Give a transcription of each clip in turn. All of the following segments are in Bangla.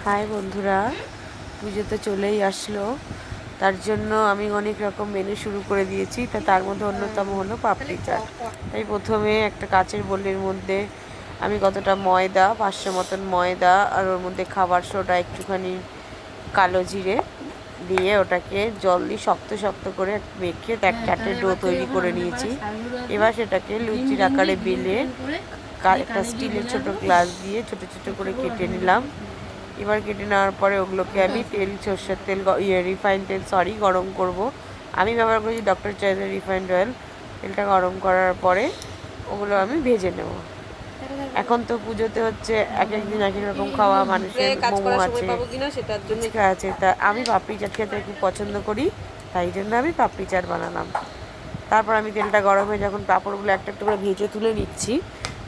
হাই বন্ধুরা, পুজো তো চলেই আসলো। তার জন্য আমি অনেক রকম মেনু শুরু করে দিয়েছি। তার মধ্যে অন্যতম হলো পাপড়ি চাট। তাই প্রথমে একটা কাচের বোলের মধ্যে আমি কতটা ময়দা, 500 মতন ময়দা, আর ওর মধ্যে খাবার সোডা, একটুখানি কালো জিরে দিয়ে ওটাকে জল দিয়ে শক্ত শক্ত করে মেখে এক চাটের ডো তৈরি করে নিয়েছি। এবার সেটাকে লুচির আকারে বেলে একটা স্টিলের ছোট গ্লাস দিয়ে ছোট ছোট করে কেটে নিলাম। এবার কেটে নেওয়ার পরে ওগুলোকে আমি সর্ষের তেল রিফাইন্ড তেল গরম করব। আমি ব্যবহার করেছি ডক্টর চয়েসের রিফাইন্ড অয়েল। তেলটা গরম করার পরে ওগুলো আমি ভেজে নেব। এখন তো পুজোতে হচ্ছে এক একদিন এক এক রকম খাওয়া, মানুষের মোমো আছে, ফুচকা আছে। তা আমি পাপড়ি চাট খেতে খুব পছন্দ করি, তাই জন্য আমি পাপড়ি চাট বানালাম। তারপর আমি তেলটা গরম হয়ে যখন পাঁপড়গুলো একটা একটা করে ভেজে তুলে নিচ্ছি,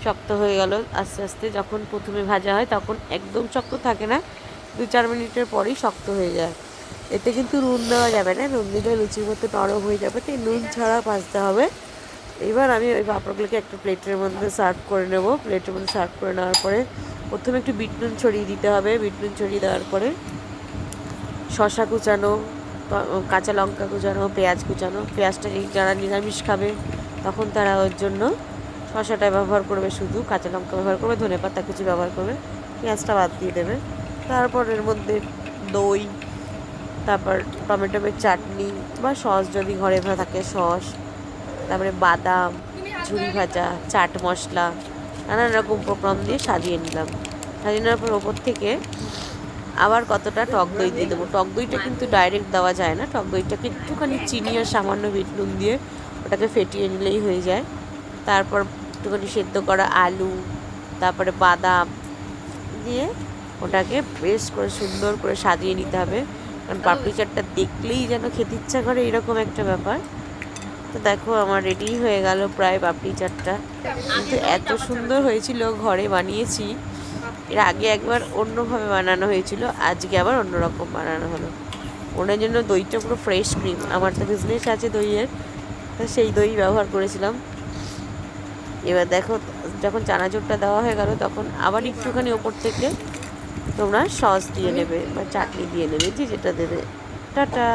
শক্ত হয়ে গেল আস্তে আস্তে। যখন প্রথমে ভাজা হয় তখন একদম শক্ত থাকে না, 2-4 মিনিটের পরেই শক্ত হয়ে যায়। এতে কিন্তু নুন দেওয়া যাবে না, নুন দিলে লুচির মতো নরম হয়ে যাবে, তাই নুন ছাড়া ভাজতে হবে। এবার আমি ওই পাঁপড়গুলোকে একটা প্লেটের মধ্যে সার্ভ করে নেব। প্লেটের মধ্যে সার্ভ করে নেওয়ার পরে প্রথমে একটু বিট নুন ছড়িয়ে দিতে হবে। বিট নুন ছড়িয়ে দেওয়ার পরে শসা কুচানো, কাঁচা লঙ্কা কুচানো, পেঁয়াজ কুচানো। পেঁয়াজটা যারা নিরামিষ খাবে তখন তারা ওর জন্য শসাটা ব্যবহার করবে, শুধু কাঁচা লঙ্কা ব্যবহার করবে, ধনেপাতা কিছু ব্যবহার করবে, পেঁয়াজটা বাদ দিয়ে দেবে। তারপর এর মধ্যে দই, তারপর টমেটোমের চাটনি বা সস যদি ঘরে থাকে সস, তারপরে বাদাম, ঝুরি ভাজা, চাট মশলা, নানান রকম উপকরণ দিয়ে সাজিয়ে নিলাম। সাজিয়ে নেওয়ার পর ওপর থেকে আবার কতটা টক দই দিয়ে দেবো। টক দইটা কিন্তু ডাইরেক্ট দেওয়া যায় না, টক দইটাকে একটুখানি চিনি আর সামান্য বিট নুন দিয়ে ওটাকে ফেটিয়ে নিলেই হয়ে যায়। তারপর একটুখানি সেদ্ধ করা আলু, তারপরে বাদাম দিয়ে ওটাকে বেশ করে সুন্দর করে সাজিয়ে নিতে হবে। কারণ পাপড়ি চাটটা দেখলেই যেন খেতে ইচ্ছা করে, এরকম একটা ব্যাপার। তো দেখো আমার রেডি হয়ে গেল প্রায় পাপড়ি চাটটা। কিন্তু এত সুন্দর হয়েছিল, ঘরে বানিয়েছি। এর আগে একবার অন্যভাবে বানানো হয়েছিল, আজকে আবার অন্যরকম বানানো হলো। ওনার জন্য দইটা পুরো ফ্রেশ ক্রিম, আমার তো বিজনেস আছে দইয়ের, তো সেই দই ব্যবহার করেছিলাম। এবার দেখো যখন চানাচুরটা দেওয়া হয়ে গেল তখন আবার একটুখানি ওপর থেকে তোমরা সস দিয়ে নেবে বা চাটনি দিয়ে নেবে, যে যেটা দেবে। টাটা।